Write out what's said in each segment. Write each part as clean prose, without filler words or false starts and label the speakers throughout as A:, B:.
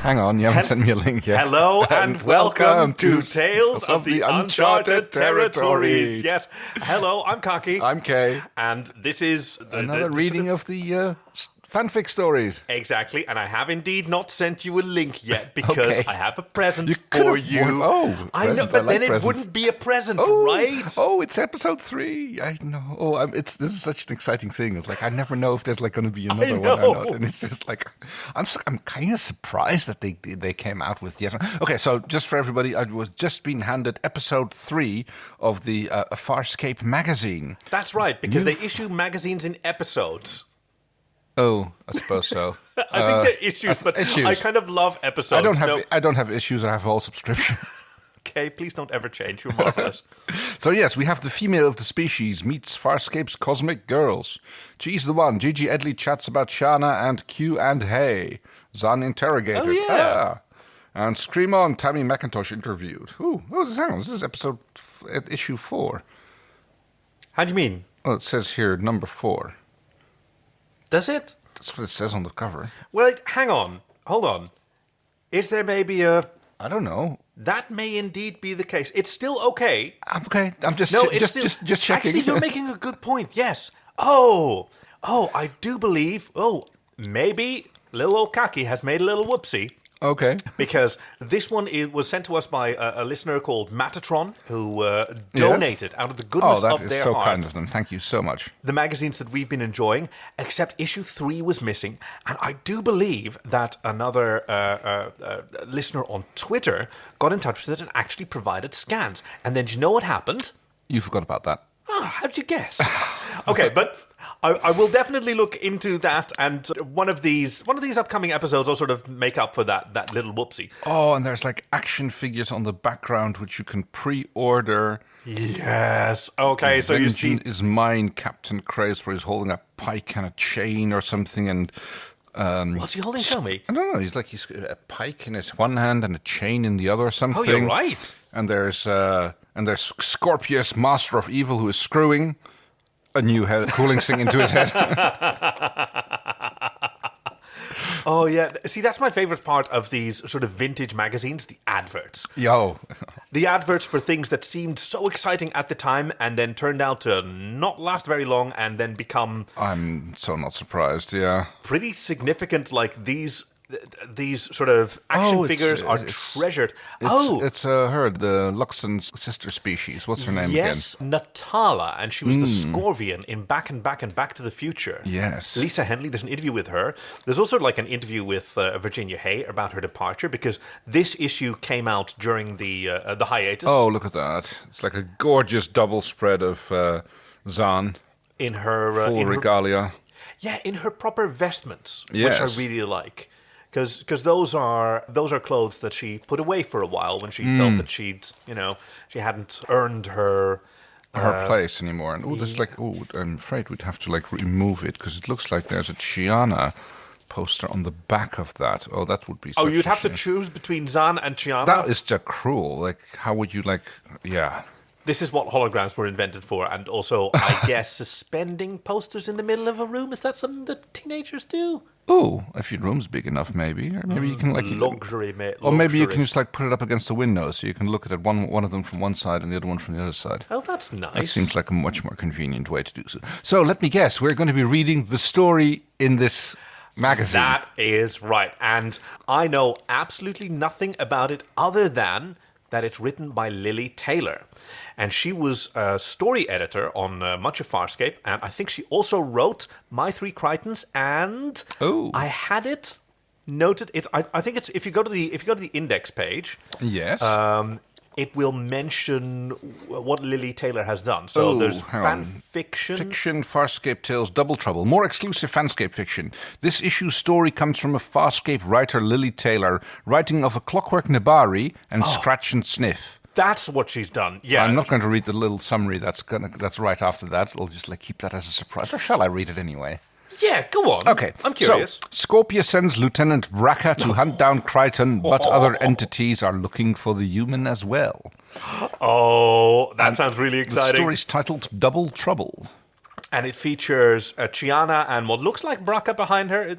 A: Hang on, you haven't sent me a link yet.
B: Hello and welcome to Tales of the Uncharted Territories. Yes, hello, I'm Kaki.
A: I'm Kay.
B: And this is...
A: Another reading of the fanfic stories.
B: Exactly, and I have indeed not sent you a link yet because I have a present for you. I know, but then it wouldn't be a present, right?
A: Oh, it's episode 3. I know. This is such an exciting thing. It's like I never know if there's like going to be another one or not, and it's just like I'm kind of surprised that they came out with yet. Okay, so just for everybody, I was just being handed episode 3 of the Farscape Magazine.
B: That's right, because they issue magazines in episodes.
A: Oh, I suppose so.
B: I think they're issues, but issues. I kind of love episodes.
A: I don't have issues. I have all subscription.
B: Okay, please don't ever change. You're marvelous.
A: So yes, we have the female of the species meets Farscape's cosmic girls. She's the one. Gigi Edley chats about Shana and Q and Hay. Zahn interrogated.
B: Oh yeah.
A: And Scream On, Tammy McIntosh interviewed. Hang on, this is issue 4.
B: How do you mean?
A: Oh, it says here number 4.
B: Does it?
A: That's what it says on the cover.
B: Well, hang on. Hold on. Is there maybe a...
A: I don't know.
B: That may indeed be the case. It's still okay.
A: Okay. I'm just just checking.
B: Actually, you're making a good point. Yes. Oh, I do believe... maybe little old Kaki has made a little whoopsie.
A: Okay.
B: Because this one was sent to us by a listener called Matatron, who donated out of the goodness of their heart.
A: Oh, that is so kind of them. Thank you so much.
B: The magazines that we've been enjoying, except issue 3 was missing. And I do believe that another listener on Twitter got in touch with it and actually provided scans. And then do you know what happened?
A: You forgot about that.
B: How'd you guess? Okay, but I will definitely look into that, and one of these upcoming episodes will sort of make up for that little whoopsie.
A: Oh, and there's like action figures on the background which you can pre-order.
B: Yes. Okay, so you see...
A: is mine, Captain Craze, where he's holding a pike and a chain or something, and...
B: what's he holding? Tell me.
A: I don't know. He's a pike in his one hand and a chain in the other or something.
B: Oh, you're right.
A: And there's Scorpius, Master of Evil, who is screwing a new cooling thing into his head.
B: Oh, yeah. See, that's my favorite part of these sort of vintage magazines, the adverts.
A: Yo.
B: The adverts for things that seemed so exciting at the time and then turned out to not last very long and then become...
A: I'm so not surprised, yeah.
B: Pretty significant, like these sort of action figures are treasured.
A: It's her, the Luxon's sister species. What's her name again?
B: Yes, Natala, and she was the Scorvian in Back and Back to the Future.
A: Yes.
B: Lisa Henley, there's an interview with her. There's also like an interview with Virginia Hay about her departure, because this issue came out during the hiatus.
A: Oh, look at that. It's like a gorgeous double spread of Zahn.
B: In her...
A: full regalia.
B: In her proper vestments,
A: yes.
B: Which I really like. Because those are clothes that she put away for a while when she felt that she hadn't earned her
A: place anymore. And there's I'm afraid we'd have to remove it because it looks like there's a Chiana poster on the back of that. Oh, that would be.
B: You'd have to choose between Zahn and Chiana.
A: That is just cruel. Like, how would you Yeah.
B: This is what holograms were invented for, and also, I guess, suspending posters in the middle of a room. Is that something that teenagers do?
A: Oh, if your room's big enough, maybe. Or maybe you can
B: luxury, mate.
A: Or maybe you can just put it up against the window so you can look at it, one of them from one side and the other one from the other side.
B: Oh, that's nice.
A: That seems like a much more convenient way to do so. So let me guess, we're going to be reading the story in this magazine.
B: That is right. And I know absolutely nothing about it other than that it's written by Lily Tailor. And she was a story editor on much of Farscape, and I think she also wrote My Three Crichtons, and I had it noted. I think it's if you go to the index page,
A: yes,
B: it will mention what Lily Tailor has done. So there's fan fiction.
A: Fiction, Farscape Tales, Double Trouble. More exclusive Fanscape fiction. This issue's story comes from a Farscape writer, Lily Tailor, writing of a Clockwork Nebari and Scratch and Sniff.
B: That's what she's done. Yeah,
A: I'm not going to read the little summary that's right after that. I'll just keep that as a surprise. Or shall I read it anyway?
B: Yeah, go on.
A: Okay,
B: I'm curious.
A: So, Scorpia sends Lieutenant Bracca to hunt down Crichton, but other entities are looking for the human as well.
B: Oh, that sounds really exciting.
A: The story's titled Double Trouble.
B: And it features Chiana and what looks like Braca behind her.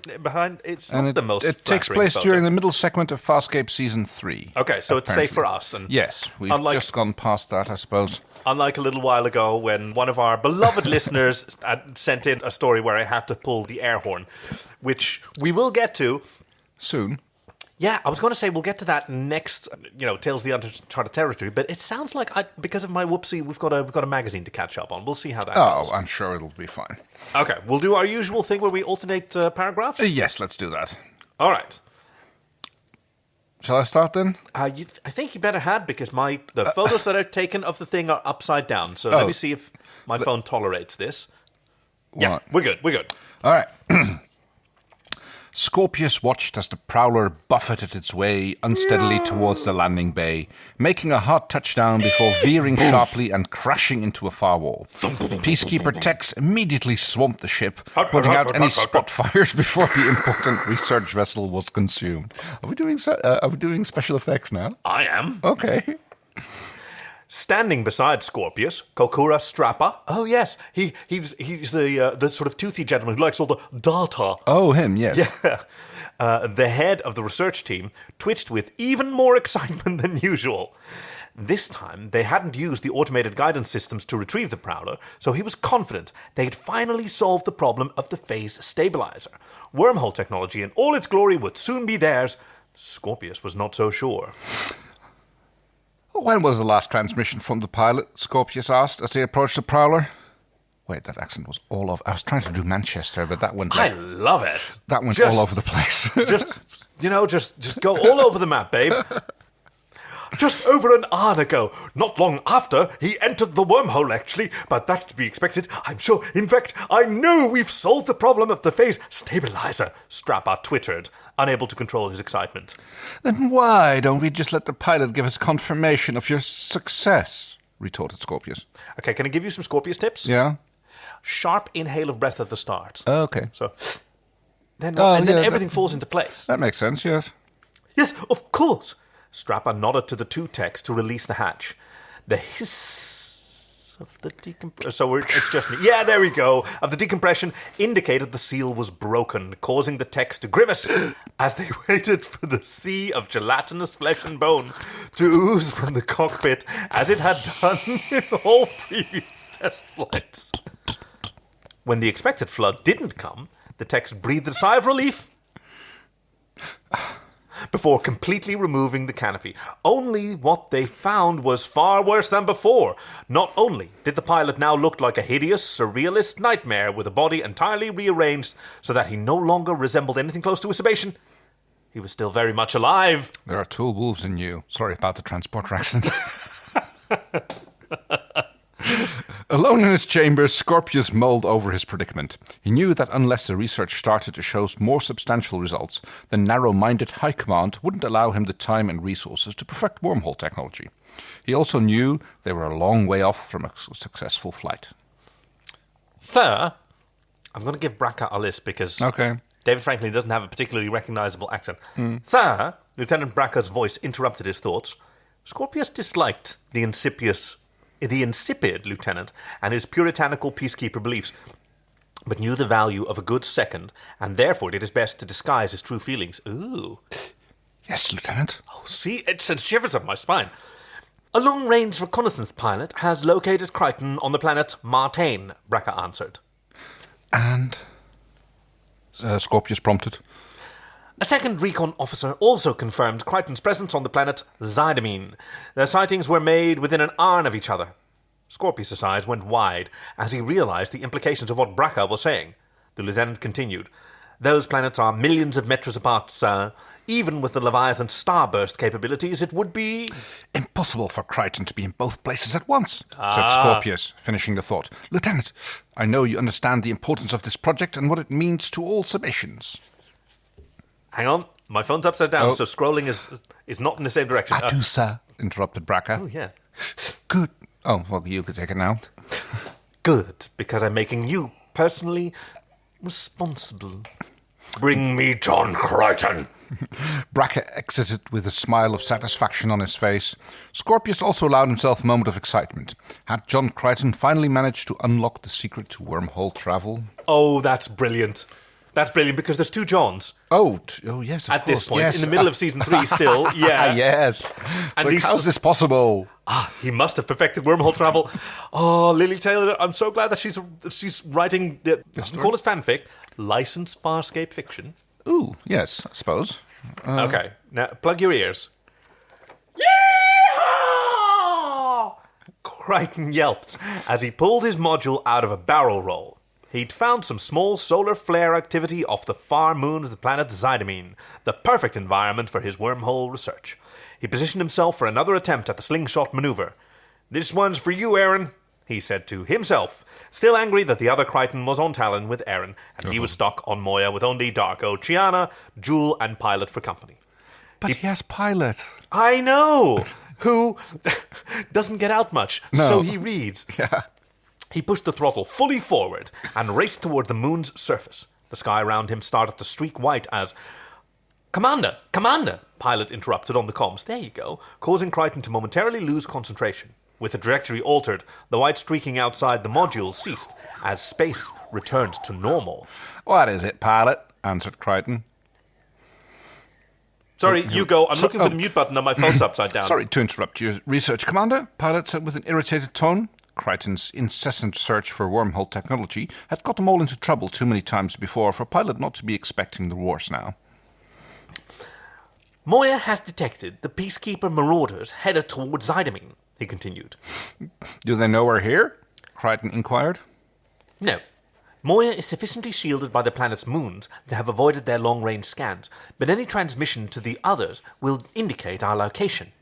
B: It's not the most.
A: It takes place during the middle segment of Farscape Season 3.
B: Okay, so it's safe for us. And
A: yes, we've just gone past that, I suppose.
B: Unlike a little while ago when one of our beloved listeners sent in a story where I had to pull the air horn, which we will get to.
A: Soon.
B: Yeah, I was going to say we'll get to that next, Tales of the Uncharted Territory, but it sounds like because of my whoopsie, we've got a magazine to catch up on. We'll see how that goes.
A: Oh, I'm sure it'll be fine.
B: Okay, we'll do our usual thing where we alternate paragraphs?
A: Yes, let's do that.
B: All right.
A: Shall I start then?
B: I think you better had, because the photos that are taken of the thing are upside down. So let me see if my phone tolerates this. Yeah, we're good.
A: All right. Scorpius watched as the Prowler buffeted its way unsteadily towards the landing bay, making a hard touchdown before veering sharply and crashing into a far wall. Peacekeeper Tex immediately swamped the ship, putting out any spot fires before the important research vessel was consumed. Are we doing special effects now?
B: I am.
A: Okay.
B: Standing beside Scorpius, Kokura Strappa. Oh, yes. He's the sort of toothy gentleman who likes all the data.
A: Oh, him, yes.
B: Yeah. The head of the research team twitched with even more excitement than usual. This time, they hadn't used the automated guidance systems to retrieve the Prowler, so he was confident they'd finally solved the problem of the phase stabilizer. Wormhole technology in all its glory would soon be theirs. Scorpius was not so sure.
A: When was the last transmission from the pilot? Scorpius asked as they approached the Prowler. Wait, that accent was all over. I was trying to do Manchester, but that went.
B: I love it.
A: That went all over the place.
B: just go all over the map, babe. Just over an hour ago, not long after, he entered the wormhole, actually, but that's to be expected, I'm sure. In fact, I know we've solved the problem of the phase stabilizer, Strappa twittered, unable to control his excitement.
A: Then why don't we just let the pilot give us confirmation of your success? Retorted Scorpius.
B: Okay, can I give you some Scorpius tips?
A: Yeah?
B: Sharp inhale of breath at the start.
A: Oh, okay.
B: So, then everything falls into place.
A: That makes sense, yes.
B: Yes, of course. Strappa nodded to the two techs to release the hatch. The hiss of the decompression... So it's just me. Yeah, there we go. Of the decompression indicated the seal was broken, causing the techs to grimace as they waited for the sea of gelatinous flesh and bone to ooze from the cockpit as it had done in all previous test flights. When the expected flood didn't come, the techs breathed a sigh of relief before completely removing the canopy. Only what they found was far worse than before. Not only did the pilot now look like a hideous, surrealist nightmare with a body entirely rearranged so that he no longer resembled anything close to a Sebastian, he was still very much alive.
A: There are two wolves in you. Sorry about the transporter accent. Alone in his chamber, Scorpius mulled over his predicament. He knew that unless the research started to show more substantial results, the narrow-minded High Command wouldn't allow him the time and resources to perfect wormhole technology. He also knew they were a long way off from a successful flight.
B: Sir, I'm going to give Braca a list because
A: okay.
B: David Franklin doesn't have a particularly recognizable accent. Sir, Lieutenant Braca's voice interrupted his thoughts. Scorpius disliked the insipid lieutenant and his puritanical peacekeeper beliefs, but knew the value of a good second, and therefore did his best to disguise his true feelings. Ooh.
A: Yes, Lieutenant.
B: Oh, see, it sends shivers up my spine. A long-range reconnaissance pilot has located Crichton on the planet Martaine, Braca answered.
A: And? Scorpius prompted.
B: A second recon officer also confirmed Crichton's presence on the planet Zidamine. Their sightings were made within an hour of each other. Scorpius' eyes went wide as he realized the implications of what Braca was saying. The lieutenant continued. Those planets are millions of meters apart, sir. Even with the Leviathan starburst capabilities, it would be...
A: impossible for Crichton to be in both places at once, said Scorpius, finishing the thought. Lieutenant, I know you understand the importance of this project and what it means to all Sebastians.
B: Hang on, my phone's upside down, so scrolling is not in the same direction.
A: I do, sir, interrupted Braca.
B: Oh, yeah.
A: Good. Oh, well, you could take it now.
B: Good, because I'm making you personally responsible. Bring me John Crichton.
A: Bracken exited with a smile of satisfaction on his face. Scorpius also allowed himself a moment of excitement. Had John Crichton finally managed to unlock the secret to wormhole travel?
B: Oh, that's brilliant. That's brilliant because there's two Johns.
A: Oh, yes, of
B: At
A: course.
B: this point,
A: yes.
B: in the middle of season 3 still, yeah.
A: Yes.
B: And
A: Like, how's this possible?
B: He must have perfected wormhole travel. Oh, Lily Tailor, I'm so glad that she's writing, call it fanfic, licensed Farscape fiction.
A: Ooh, yes, I suppose.
B: Okay, now plug your ears. Yeehaw! Crichton yelped as he pulled his module out of a barrel roll. He'd found some small solar flare activity off the far moon of the planet Zidamine, the perfect environment for his wormhole research. He positioned himself for another attempt at the slingshot maneuver. "This one's for you, Aaron," he said to himself, still angry that the other Crichton was on Talon with Aaron, and he was stuck on Moya with only Darko, Chiana, Jewel, and Pilot for company.
A: But he has Pilot.
B: I know! Who doesn't get out much,
A: No.
B: so he reads.
A: Yeah.
B: He pushed the throttle fully forward and raced toward the moon's surface. The sky around him started to streak white as... Commander! Commander! Pilot interrupted on the comms. There you go. Causing Crichton to momentarily lose concentration. With the trajectory altered, the white streaking outside the module ceased as space returned to normal.
A: What is it, Pilot? Answered Crichton.
B: Sorry, you go. I'm looking for the mute button and my phone's upside down.
A: Sorry to interrupt you, Research Commander, Pilot said with an irritated tone. Crichton's incessant search for wormhole technology had got them all into trouble too many times before for Pilot not to be expecting the worst now.
B: Moya has detected the Peacekeeper marauders headed towards Zidamine, he continued.
A: Do they know we're here? Crichton inquired.
B: No. Moya is sufficiently shielded by the planet's moons to have avoided their long-range scans, but any transmission to the others will indicate our location.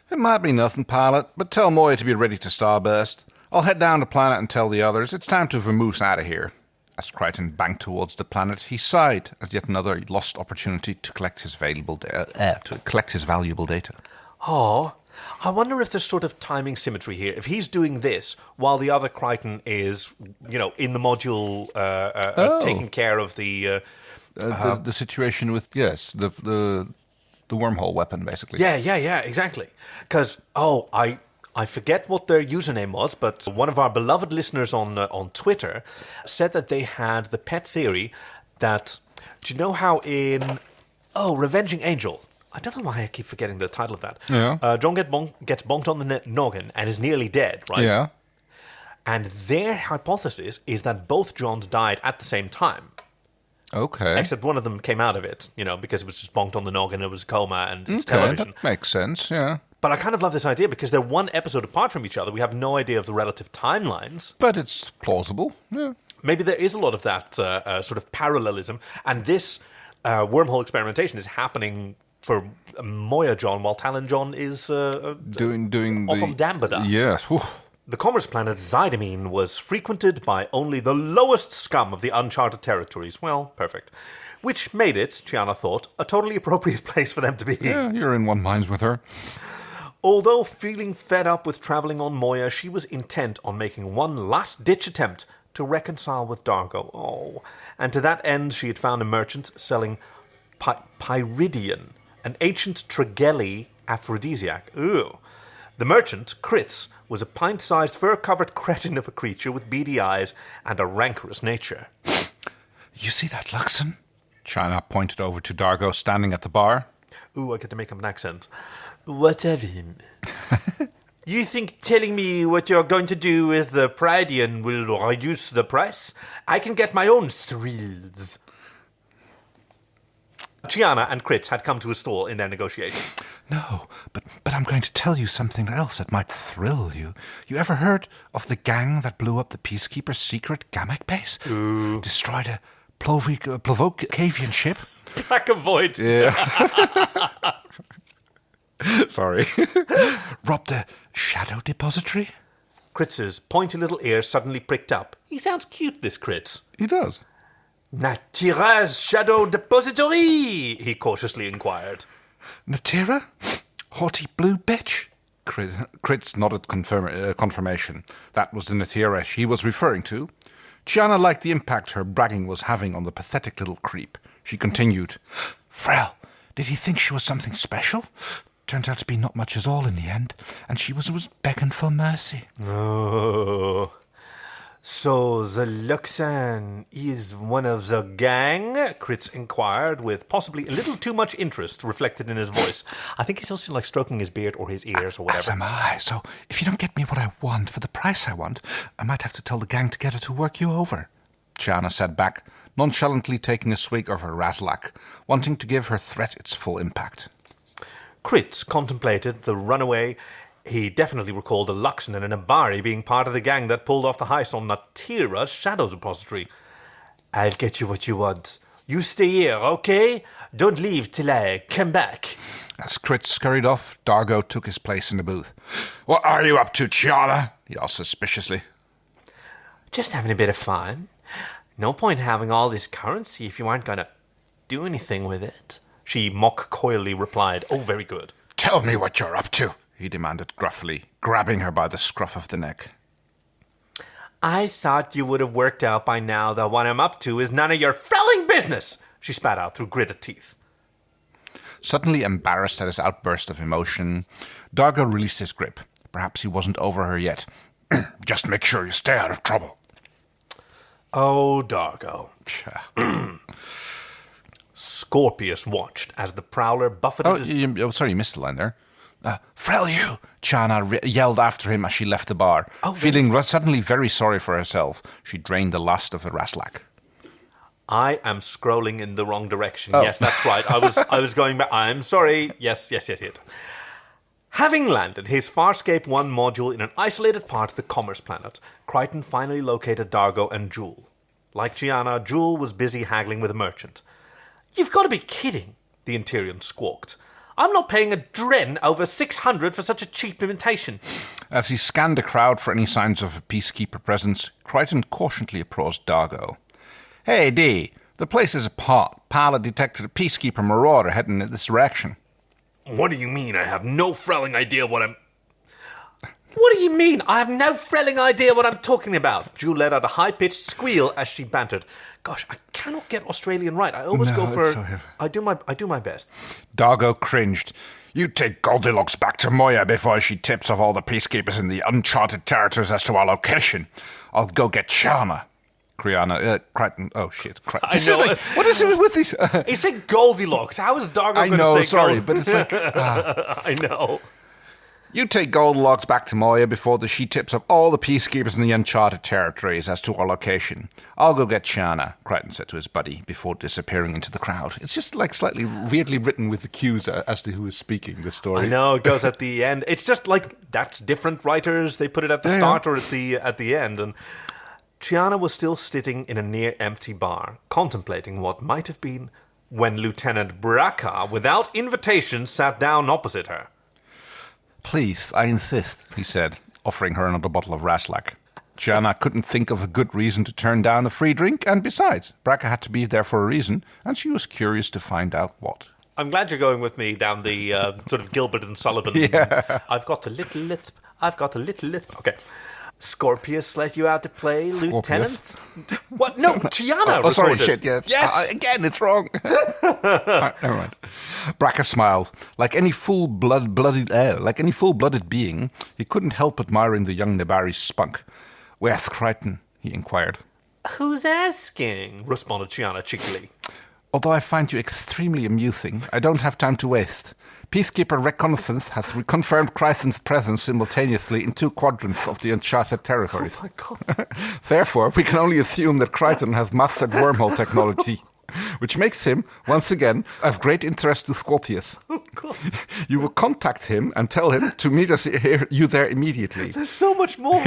A: It might be nothing, Pilot, but tell Moya to be ready to starburst. I'll head down to planet and tell the others it's time to vamoose out of here. As Crichton banked towards the planet, he sighed as yet another lost opportunity to collect his valuable data.
B: Oh, I wonder if there's sort of timing symmetry here. If he's doing this while the other Crichton is, in the module taking care of the
A: situation with, yes, the wormhole weapon, basically.
B: Yeah, exactly. Because, I forget what their username was, but one of our beloved listeners on Twitter said that they had the pet theory that, do you know how in, Revenging Angel, I don't know why I keep forgetting the title of that.
A: Yeah.
B: John gets bonked on the noggin and is nearly dead, right?
A: Yeah.
B: And their hypothesis is that both Johns died at the same time.
A: Okay.
B: Except one of them came out of it, because it was just bonked on the noggin, it was a coma, and it's
A: Okay,
B: television.
A: that makes sense, yeah.
B: But I kind of love this idea because they're one episode apart from each other. We have no idea of the relative timelines.
A: But it's plausible, yeah.
B: Maybe there is a lot of that sort of parallelism, and this wormhole experimentation is happening for Moya John while Talon John is
A: Doing
B: off on Dambada.
A: Yes. Whew.
B: The commerce planet Zidamine was frequented by only the lowest scum of the uncharted territories. Well, perfect. Which made it, Chiana thought, a totally appropriate place for them to be.
A: Yeah, you're in one mind with her.
B: Although feeling fed up with traveling on Moya, she was intent on making one last-ditch attempt to reconcile with Dargo. Oh, and to that end, she had found a merchant selling pyridion, an ancient Tregeli aphrodisiac. Ooh. The merchant, Kritz, was a pint-sized, fur-covered cretin of a creature with beady eyes and a rancorous nature.
A: You see that, Luxon? China pointed over to Dargo standing at the bar.
B: Ooh, I get to make him an accent. What of him? You think telling me what you're going to do with the Prydian will reduce the price? I can get my own thrills. Chiana and Kritz had come to a stall in their negotiation.
A: No, but I'm going to tell you something else that might thrill you. You ever heard of the gang that blew up the Peacekeeper's secret Gamak base?
B: Ooh.
A: Destroyed a Plavocavian ship?
B: Black Avoid.
A: Yeah. Sorry. Robbed a shadow depository?
B: Kritz's pointy little ears suddenly pricked up. He sounds cute, this Kritz.
A: He does.
B: Natira's shadow depository, he cautiously inquired.
A: Natira? Haughty blue bitch? Kritz nodded confirmation. That was the Natira she was referring to. Gianna liked the impact her bragging was having on the pathetic little creep. She continued, Frel, did he think she was something special? Turned out to be not much at all in the end, and she was begging for mercy.
B: Oh. So the Luxan is one of the gang? Kritz inquired, with possibly a little too much interest reflected in his voice. I think he's also like stroking his beard or his ears or whatever.
A: As am I. So if you don't get me what I want for the price I want, I might have to tell the gang together to work you over. Gianna said back, nonchalantly taking a swig of her Razlak, wanting to give her threat its full impact.
B: Kritz contemplated the runaway. He definitely recalled a Luxon and a Nebari being part of the gang that pulled off the heist on Natira's Shadows Repository. I'll get you what you want. You stay here, okay? Don't leave till I come back.
A: As Kritz scurried off, Dargo took his place in the booth. What are you up to, Gianna? He asked suspiciously.
B: Just having a bit of fun. No point having all this currency if you aren't going to do anything with it. She mock-coyly replied, oh, very good.
A: Tell me what you're up to, he demanded gruffly, grabbing her by the scruff of the neck.
B: I thought you would have worked out by now that what I'm up to is none of your felling business, she spat out through gritted teeth.
A: Suddenly embarrassed at his outburst of emotion, Dargo released his grip. Perhaps he wasn't over her yet. Just make sure you stay out of trouble.
B: Oh, Dargo. Scorpius watched as the Prowler buffeted
A: Sorry, you missed the line there. Frel you! Gianna yelled after him as she left the bar. Feeling suddenly very sorry for herself, she drained the last of the Razlak.
B: I am scrolling in the wrong direction. Oh. Yes, that's right. I was going back. I'm sorry. Yes. Having landed his Farscape 1 module in an isolated part of the Commerce Planet, Crichton finally located Dargo and Jewel. Like Gianna, Jewel was busy haggling with a merchant. You've got to be kidding, the Interior squawked. I'm not paying a dren over 600 for such a cheap imitation.
A: As he scanned the crowd for any signs of a peacekeeper presence, Crichton cautiously approached Dargo. Hey, D, the place is a pot. Pilot detected a peacekeeper marauder heading in this direction.
B: What do you mean? I have no frelling idea what I'm... What do you mean? I have no frelling idea what I'm talking about. Jewel let out a high-pitched squeal as she bantered. Gosh, I cannot get Australian right. I always go for... So I do my best.
A: Dargo cringed. You take Goldilocks back to Moya before she tips off all the peacekeepers in the uncharted territories as to our location. I'll go get Gianna. Crichton. Oh, shit.
B: I know.
A: What is it with these?
B: He said Goldilocks. How is Dargo going to say Goldilocks? I know,
A: sorry, but it's like...
B: I know.
A: You take Goldilocks back to Moya before she tips up all the peacekeepers in the uncharted territories as to our location. I'll go get Gianna, Crichton said to his buddy before disappearing into the crowd. It's just like slightly weirdly written with the cues as to who is speaking this story.
B: I know, it goes at the end. It's just like, that's different writers. They put it at the start or at the end. And Gianna was still sitting in a near-empty bar, contemplating what might have been when Lieutenant Braca, without invitation, sat down opposite her.
A: Please, I insist, he said, offering her another bottle of Razlak. Gianna couldn't think of a good reason to turn down a free drink, and besides, Braca had to be there for a reason, and she was curious to find out what.
B: I'm glad you're going with me down the sort of Gilbert and Sullivan.
A: Yeah.
B: I've got a little lisp. Okay. Scorpius let you out to play, Scorpius. Lieutenant? What? No, Gianna.
A: Oh, sorry, shit, yes. Again, it's wrong. Right, never mind. Braca smiled. Like any full-blooded being, he couldn't help admiring the young Nebari's spunk. Where's Crichton? He inquired.
B: Who's asking? Responded Gianna cheekily.
A: Although I find you extremely amusing, I don't have time to waste. Peacekeeper Reconnaissance has reconfirmed Crichton's presence simultaneously in 2 quadrants of the uncharted territories.
B: Oh my God.
A: Therefore, we can only assume that Crichton has mastered wormhole technology, which makes him, once again, of great interest to Scorpius.
B: Oh God.
A: You will contact him and tell him to meet you there immediately.
B: There's so much more.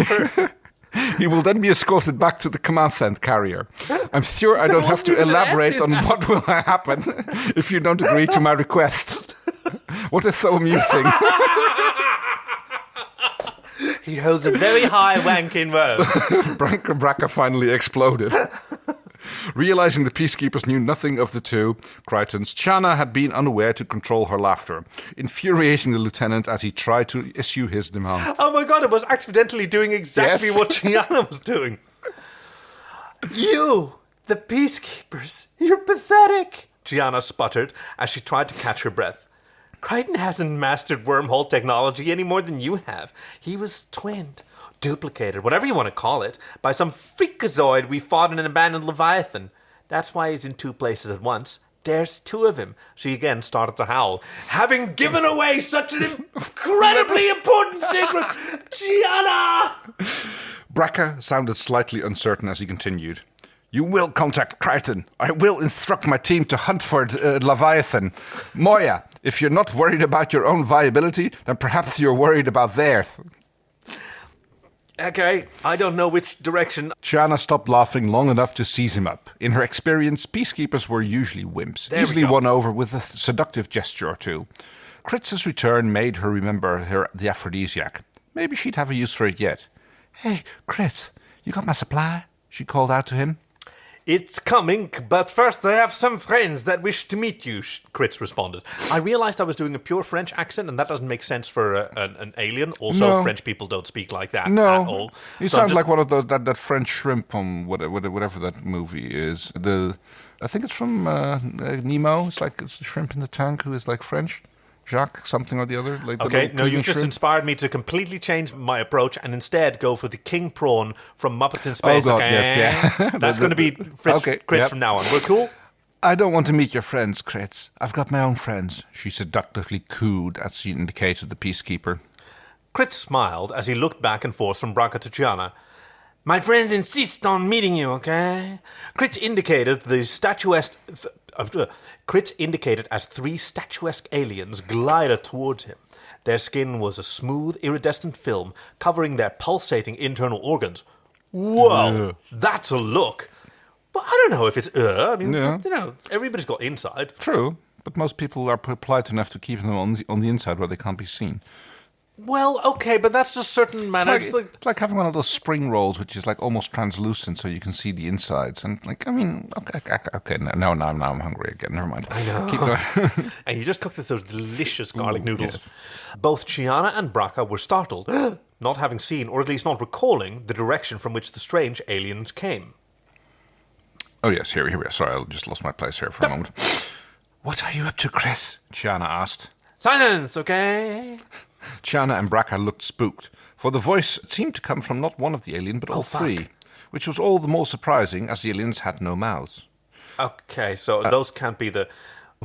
A: He will then be escorted back to the command center carrier. I'm sure I don't have to elaborate on what will happen if you don't agree to my request. What is so amusing?
B: He holds a very high rank in Rome.
A: Braca finally exploded. Realizing the peacekeepers knew nothing of the two Crichtons, Gianna had been unaware to control her laughter, infuriating the lieutenant as he tried to issue his demand.
B: Oh my God, I was accidentally doing exactly what Gianna was doing. You, the peacekeepers, you're pathetic, Gianna sputtered as she tried to catch her breath. Crichton hasn't mastered wormhole technology any more than you have. He was twinned, duplicated, whatever you want to call it, by some freakazoid we fought in an abandoned Leviathan. That's why he's in two places at once. There's two of him. She again started to howl. Having given away such an incredibly important secret, Gianna!
A: Braca sounded slightly uncertain as he continued. You will contact Crichton. I will instruct my team to hunt for Leviathan. Moya, if you're not worried about your own viability, then perhaps you're worried about theirs.
B: Okay, I don't know which direction.
A: Gianna stopped laughing long enough to seize him up. In her experience, peacekeepers were usually wimps, easily won over with a seductive gesture or two. Kritz's return made her remember the aphrodisiac. Maybe she'd have a use for it yet. Hey, Kritz, you got my supply? She called out to him.
B: It's coming, but first I have some friends that wish to meet you, Kritz responded. I realized I was doing a pure French accent, and that doesn't make sense for an alien. Also,
A: No.
B: French people don't speak like that
A: No,
B: at all.
A: you
B: So
A: sound like one of those that French shrimp from whatever that movie is. I think it's from Nemo. It's like it's the shrimp in the tank who is like French. Jacques, something or the other. Like
B: Okay, no, you've just inspired me to completely change my approach and instead go for the king prawn from Muppets in Space.
A: Oh, God,
B: okay?
A: yes, yeah.
B: That's going to be Kritz from now on. We're cool?
A: I don't want to meet your friends, Kritz. I've got my own friends, she seductively cooed as she indicated the peacekeeper.
B: Kritz smiled as he looked back and forth from Braca to Gianna. My friends insist on meeting you, okay? Kritz indicated as three statuesque aliens glided towards him. Their skin was a smooth, iridescent film covering their pulsating internal organs. Whoa, that's a look. But I don't know if it's I mean, everybody's got inside.
A: True, but most people are polite enough to keep them on the inside where they can't be seen.
B: Well, okay, but that's just certain manners.
A: It's like having one of those spring rolls, which is like almost translucent, so you can see the insides. And like, I mean, okay, now I'm hungry again. Never mind.
B: I know.
A: Keep going.
B: And you just cooked those delicious garlic noodles.
A: Yes.
B: Both Gianna and Braca were startled, not having seen, or at least not recalling, the direction from which the strange aliens came.
A: Oh yes, here we are. Sorry, I just lost my place here for a moment. What are you up to, Chris? Gianna asked.
B: Silence, okay?
A: Gianna and Braca looked spooked, for the voice seemed to come from not one of the alien, but all three, which was all the more surprising as the aliens had no mouths.
B: Okay, so those can't be the...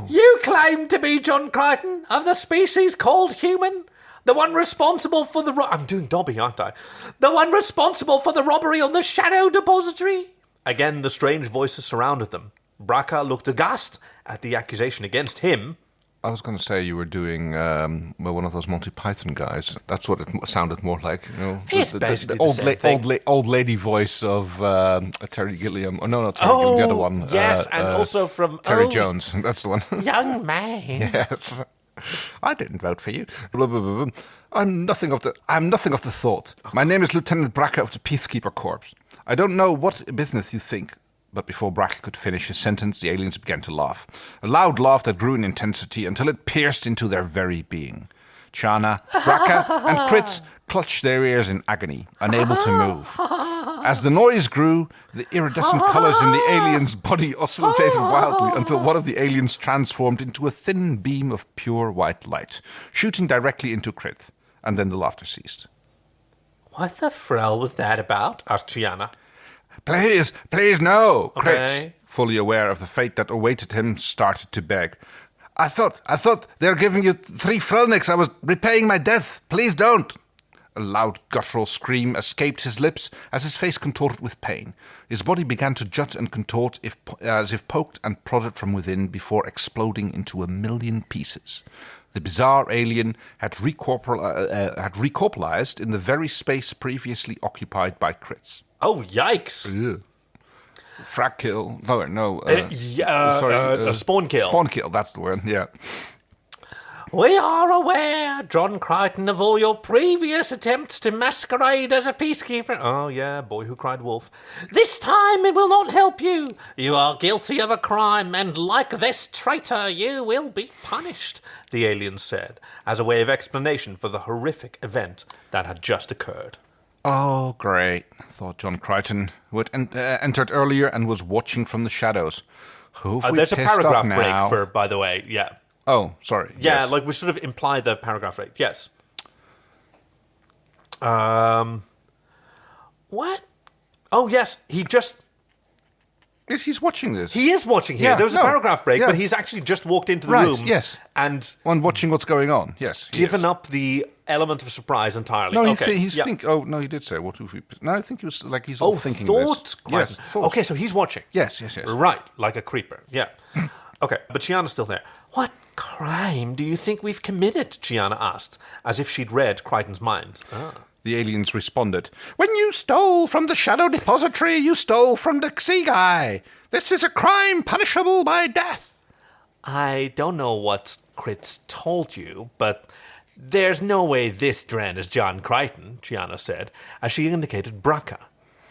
B: You claim to be John Crichton of the species called human? The one responsible for the... I'm doing Dobby, aren't I? The one responsible for the robbery on the Shadow Depository? Again, the strange voices surrounded them. Braca looked aghast at the accusation against him.
A: I was going to say you were doing one of those Monty Python guys. That's what it sounded more like. You know,
B: It's basically the same thing.
A: old lady voice of Terry Gilliam. Oh, no, not Terry Gilliam, the other one.
B: Yes, and also from...
A: Terry Jones. That's the one.
B: Young man.
A: Yes. I didn't vote for you. Blah, blah, blah, blah. I'm nothing of the thought. My name is Lieutenant Braca of the Peacekeeper Corps. I don't know what business you think. But before Braca could finish his sentence, the aliens began to laugh. A loud laugh that grew in intensity until it pierced into their very being. Gianna, Braca, and Kritz clutched their ears in agony, unable to move. As the noise grew, the iridescent colors in the alien's body oscillated wildly until one of the aliens transformed into a thin beam of pure white light, shooting directly into Kritz. And then the laughter ceased.
B: What the frell was that about? Asked Gianna.
A: Please, no, Kritz,
B: Okay.
A: fully aware of the fate that awaited him, started to beg. I thought they were giving you 3 Frelniks. I was repaying my debt. Please don't. A loud guttural scream escaped his lips as his face contorted with pain. His body began to jut and contort as if poked and prodded from within before exploding into a million pieces. The bizarre alien had recorporized in the very space previously occupied by Kritz.
B: Oh, yikes.
A: Ugh. Frag kill. No.
B: Spawn kill.
A: Spawn kill, that's the word, yeah.
B: We are aware, John Crichton, of all your previous attempts to masquerade as a peacekeeper. Oh, yeah, boy who cried wolf. This time it will not help you. You are guilty of a crime, and like this traitor, you will be punished, the alien said, as a way of explanation for the horrific event that had just occurred.
A: Oh, great, thought John Crichton, who had entered earlier and was watching from the shadows. Who have we
B: There's a
A: pissed
B: paragraph
A: off
B: break
A: now?
B: for, by the way, yeah.
A: Oh, sorry.
B: Yeah,
A: yes.
B: like we sort of imply the paragraph break, yes. What? Oh, yes,
A: Yes, he's watching this.
B: he is watching here.
A: Yeah,
B: There was a
A: no,
B: paragraph break,
A: yeah.
B: but he's actually just walked into the
A: Right,
B: room.
A: yes.
B: And
A: On watching what's going on, yes. he
B: given
A: is.
B: up the element of surprise entirely.
A: No,
B: okay.
A: he's
B: yeah.
A: think. Oh, no, he did say what have we. No, I think he was like he's all thinking
B: thought?
A: this.
B: Crichton.
A: Yes, thought.
B: Okay, so he's watching.
A: Yes.
B: Right, like a creeper. Yeah. Okay, but Chiana's still there. What crime do you think we've committed? Chiana asked, as if she'd read Crichton's mind.
A: The aliens responded, "When you stole from the Shadow Depository, you stole from the Sea Guy. This is a crime punishable by death."
B: I don't know what Crit's told you, but there's no way this Dren is John Crichton, Chiana said, as she indicated Braca.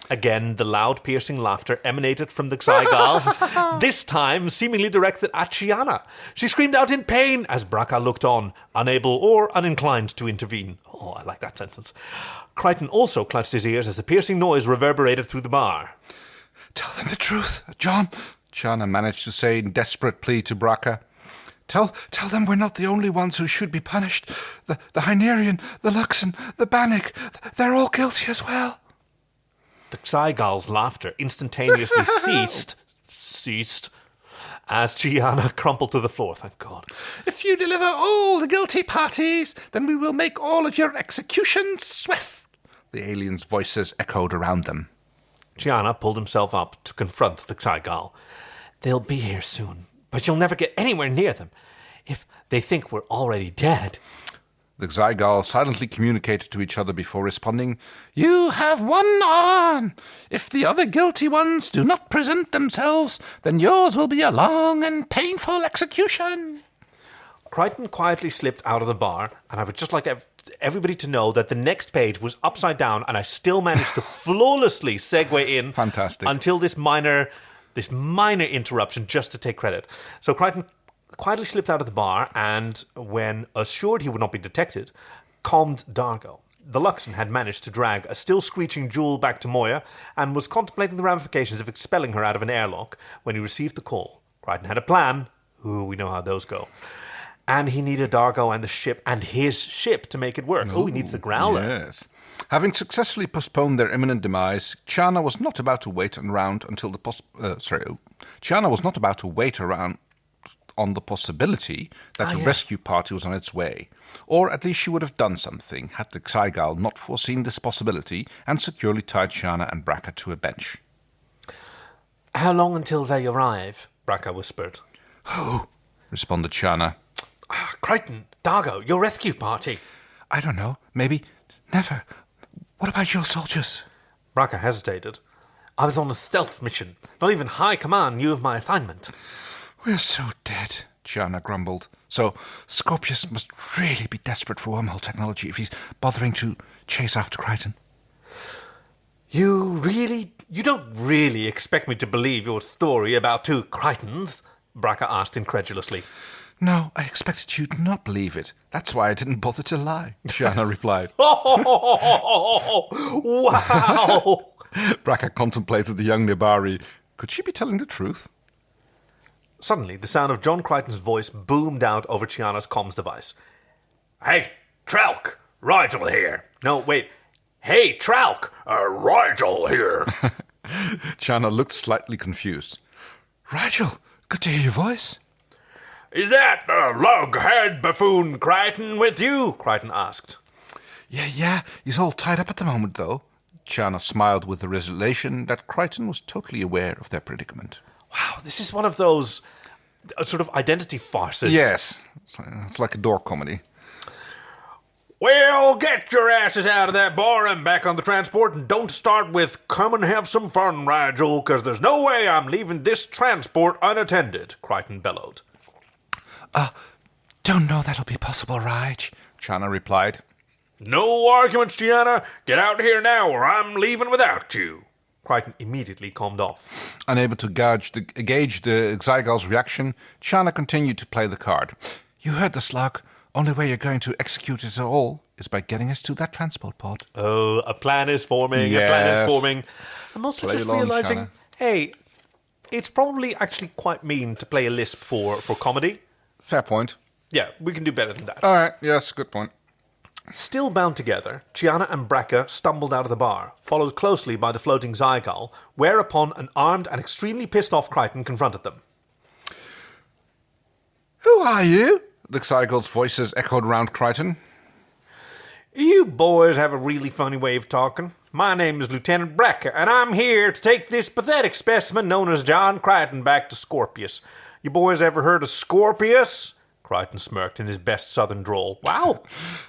B: Again, the loud, piercing laughter emanated from the Xygal, this time seemingly directed at Chiana. She screamed out in pain as Braca looked on, unable or uninclined to intervene. Oh, I like that sentence. Crichton also clutched his ears as the piercing noise reverberated through the bar.
A: "Tell them the truth, John," Chiana managed to say in desperate plea to Braca. Tell them we're not the only ones who should be punished. The Hynerian, the Luxon, the Bannock, they're all guilty as well."
B: The Xygal's laughter instantaneously ceased, as Chiana crumpled to the floor, thank God.
A: "If you deliver all the guilty parties, then we will make all of your executions swift." The aliens' voices echoed around them.
B: Chiana pulled himself up to confront the Xygal. "They'll be here soon, but you'll never get anywhere near them. If they think we're already dead..."
A: The Xygal silently communicated to each other before responding, "You have one on. If the other guilty ones do not present themselves, then yours will be a long and painful execution."
B: Crichton quietly slipped out of the bar, and I would just like everybody to know that the next page was upside down, and I still managed to flawlessly segue in.
A: Fantastic.
B: Until this minor interruption, just to take credit. So Crichton quietly slipped out of the bar, and when assured he would not be detected, calmed Dargo. The Luxon had managed to drag a still screeching Jewel back to Moya, and was contemplating the ramifications of expelling her out of an airlock when he received the call. Crichton had a plan. Ooh, we know how those go. And he needed Dargo and the ship, and his ship, to make it work. Oh, he needs the Growler.
A: Yes. Having successfully postponed their imminent demise, Chiana was not about to wait around until Chiana was not about to wait around on the possibility that the rescue party was on its way. Or at least she would have done something had the Xygal not foreseen this possibility and securely tied Chiana and Braca to a bench.
B: "How long until they arrive?" Braca whispered.
A: "Who?" responded Chiana.
B: "Crichton, Dargo, your rescue party."
A: "I don't know. Maybe never. What about your soldiers?"
B: Braca hesitated. "I was on a stealth mission. Not even High Command knew of my assignment."
A: "We're so dead," Chiana grumbled. "So Scorpius must really be desperate for wormhole technology if he's bothering to chase after Crichton."
B: You don't really expect me to believe your story about two Crichtons?" Braca asked incredulously.
A: "No, I expected you to not believe it. That's why I didn't bother to lie," Chiana replied.
B: Oh, wow!
A: Braca contemplated the young Nebari. Could she be telling the truth?
B: Suddenly, the sound of John Crichton's voice boomed out over Chiana's comms device. "Hey, Tralk! Rigel here!" No, wait. "Hey, Tralk! Rigel here!"
A: Chiana looked slightly confused. "Rigel, good to hear your voice."
B: "Is that lug-head buffoon Crichton with you?" Crichton asked.
A: Yeah, he's all tied up at the moment, though. Chiana smiled with the realization that Crichton was totally aware of their predicament.
B: Wow, this is one of those sort of identity farces.
A: Yes, it's like a door comedy.
B: "Well, get your asses out of that bar and back on the transport, and don't start with 'come and have some fun, Rigel, because there's no way I'm leaving this transport unattended," Crichton bellowed.
A: Don't know that'll be possible, Rige, Chiana replied.
B: "No arguments, Chiana. Get out here now, or I'm leaving without you." Crichton immediately calmed off.
A: Unable to gauge the Xygal's reaction, Chiana continued to play the card. "You heard the slug. Only way you're going to execute us all is by getting us to that transport pod.
B: Oh, a plan is forming.
A: Yes.
B: A plan is forming. I'm also
A: Play
B: just
A: along,
B: realizing,
A: Shanna.
B: hey, it's probably actually quite mean to play a lisp for comedy.
A: Fair point.
B: Yeah, we can do better than that.
A: All right, yes, good point.
B: Still bound together, Chiana and Braca stumbled out of the bar, followed closely by the floating Zygal, whereupon an armed and extremely pissed off Crichton confronted them.
A: Who are you? The Zygal's voices echoed round Crichton.
B: You boys have a really funny way of talking. My name is Lieutenant Braca, and I'm here to take this pathetic specimen known as John Crichton back to Scorpius. You boys ever heard of Scorpius? Crichton smirked in his best southern drawl. Wow.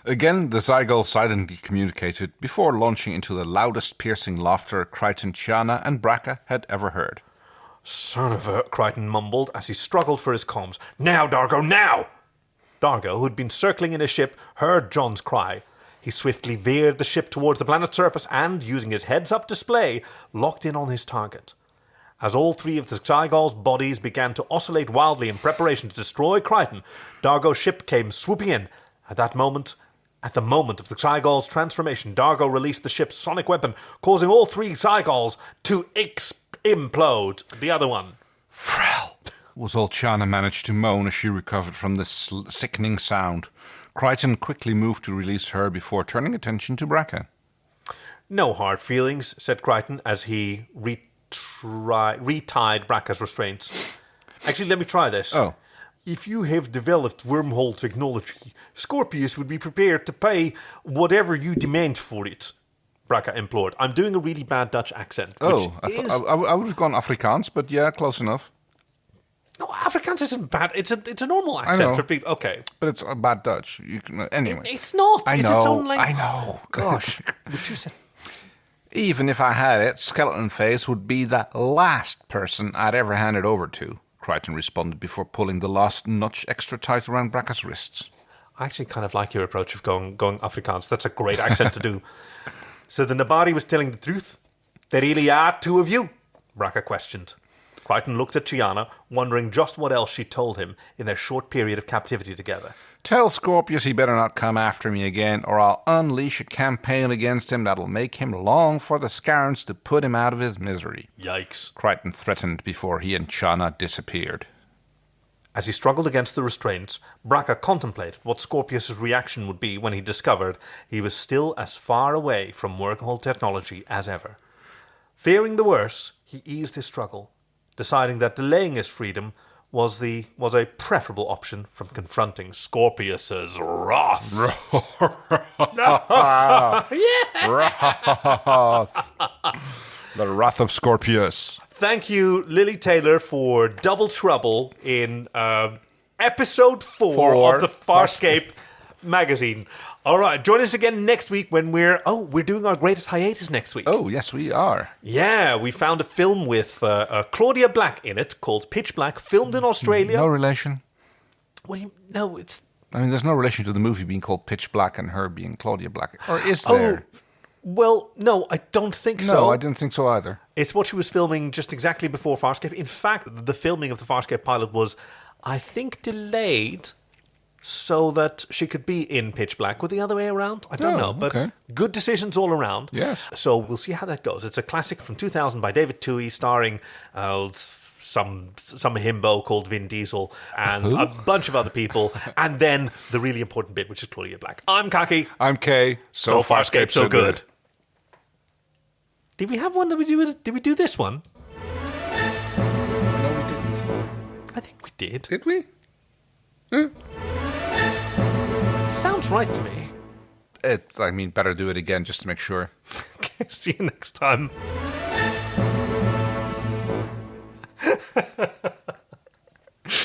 A: Again, the Zygal silently communicated before launching into the loudest piercing laughter Crichton, Chiana, and Braca had ever heard.
B: Son of a... Crichton mumbled as he struggled for his comms. Now, Dargo, now! Dargo, who'd been circling in his ship, heard John's cry. He swiftly veered the ship towards the planet's surface and, using his heads-up display, locked in on his target. As all three of the Zygal's bodies began to oscillate wildly in preparation to destroy Crichton, Dargo's ship came swooping in. At the moment of the Zygal's transformation, Dargo released the ship's sonic weapon, causing all three Zygals to implode. The other one.
A: Frel, was all Chiana managed to moan as she recovered from this sickening sound. Crichton quickly moved to release her before turning attention to Braca.
B: No hard feelings, said Crichton as he retied Braca's restraints. Actually, let me try this.
A: Oh.
B: If you have developed wormhole technology, Scorpius would be prepared to pay whatever you demand for it, Braca implored. I'm doing a really bad Dutch accent.
A: Oh, I would have gone Afrikaans, but yeah, close enough.
B: No, Afrikaans isn't bad. It's a normal accent for people. Okay.
A: But it's bad Dutch. Anyway.
B: It's not. It's its own language.
A: I know.
B: Gosh. Would you say...
A: Even if I had it, Skeleton Face would be the last person I'd ever hand it over to, Crichton responded before pulling the last notch extra tight around Braca's wrists.
B: I actually kind of like your approach of going Afrikaans. That's a great accent to do. So the Nebari was telling the truth? There really are two of you? Braca questioned. Crichton looked at Chiana, wondering just what else she told him in their short period of captivity together.
A: Tell Scorpius he better not come after me again, or I'll unleash a campaign against him that'll make him long for the Scarrans to put him out of his misery.
B: Yikes.
A: Crichton threatened before he and Chiana disappeared.
B: As he struggled against the restraints, Braca contemplated what Scorpius' reaction would be when he discovered he was still as far away from wormhole technology as ever. Fearing the worst, he eased his struggle, deciding that delaying his freedom was a preferable option from confronting Scorpius's wrath.
A: The wrath of Scorpius.
B: Thank you, Lily Tailor, for Double Trouble in episode 4 of the Farscape Magazine. All right, join us again next week when we're doing our greatest hiatus next week.
A: Oh, yes, we are.
B: Yeah, we found a film with Claudia Black in it called Pitch Black, filmed in Australia.
A: No relation.
B: What do you... No, it's...
A: I mean, there's no relation to the movie being called Pitch Black and her being Claudia Black. Or is there?
B: Well, no, I don't think so.
A: No, I didn't think so either.
B: It's what she was filming just exactly before Farscape. In fact, the filming of the Farscape pilot was, I think, delayed so that she could be in Pitch Black, or the other way around. I don't know, but good decisions all around.
A: Yes.
B: So we'll see how that goes. It's a classic from 2000 by David Toohey, starring some himbo called Vin Diesel and a bunch of other people, and then the really important bit, which is Claudia Black. I'm Kaki.
A: I'm Kay.
B: So Farscape, so good. Did we have one? Did we do this one?
A: No, we didn't.
B: I think we did.
A: Did we?
B: Sounds right to me.
A: Better do it again just to make sure.
B: Okay, see you next time.